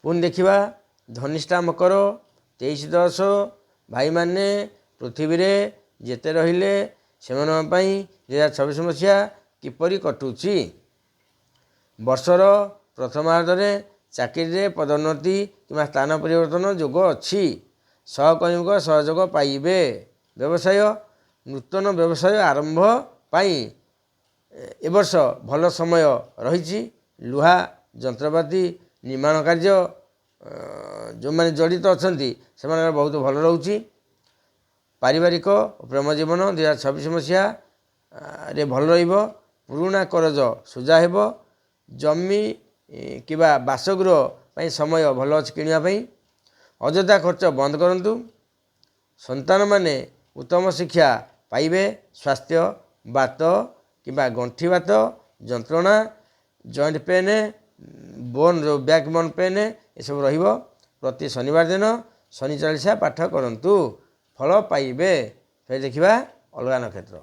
ପୁଣି ଦେଖିବା ଧନିଷ୍ଠା ମକର 23-10 ଭାଇମାନେ ପୃଥିବୀରେ ଯେତେ ରହିଲେ ସେମାନଙ୍କ ପାଇଁ 2026 ମସିହା କିପରି କଟୁଛି। ବର୍ଷର ପ୍ରଥମାର୍ଦ୍ଧରେ ଚାକିରିରେ ପଦୋନ୍ନତି କିମ୍ବା ସ୍ଥାନ ପରିବର୍ତ୍ତନ ଯୋଗ ଅଛି। ସହକର୍ମୀଙ୍କ ସହଯୋଗ ପାଇବେ। ବ୍ୟବସାୟ ନୂତନ ବ୍ୟବସାୟ ଆରମ୍ଭ ପାଇଁ ଏବର୍ଷ ଭଲ ସମୟ ରହିଛି। ଲୁହା ଯନ୍ତ୍ରପାତି ନିର୍ମାଣ କାର୍ଯ୍ୟ ଯେଉଁମାନେ ଜଡ଼ିତ ଅଛନ୍ତି ସେମାନଙ୍କର ବହୁତ ଭଲ ରହୁଛି। ପାରିବାରିକ ପ୍ରେମ ଜୀବନ 2026 ମସିହାରେ ଭଲ ରହିବ। ପୁରୁଣା କରଜ ସୁଝା ହେବ। ଜମି କିମ୍ବା ବାସଗୃହ ପାଇଁ ସମୟ ଭଲ ଅଛି କିଣିବା ପାଇଁ। ଅଯଥା ଖର୍ଚ୍ଚ ବନ୍ଦ କରନ୍ତୁ। ସନ୍ତାନମାନେ ଉତ୍ତମ ଶିକ୍ଷା ପାଇବେ। ସ୍ୱାସ୍ଥ୍ୟ ବାତ କିମ୍ବା ଗଣ୍ଠି ବାତ ଯନ୍ତ୍ରଣା joint pain bone backbone pain ଏସବୁ ରହିବ। ପ୍ରତି ଶନିବାର ଦିନ ଶନି ଚାଳିଶା ପାଠ କରନ୍ତୁ। ଫଳ ପାଇବେ। ଫେର ଦେଖିବା ଅଲଗା ନକ୍ଷତ୍ର।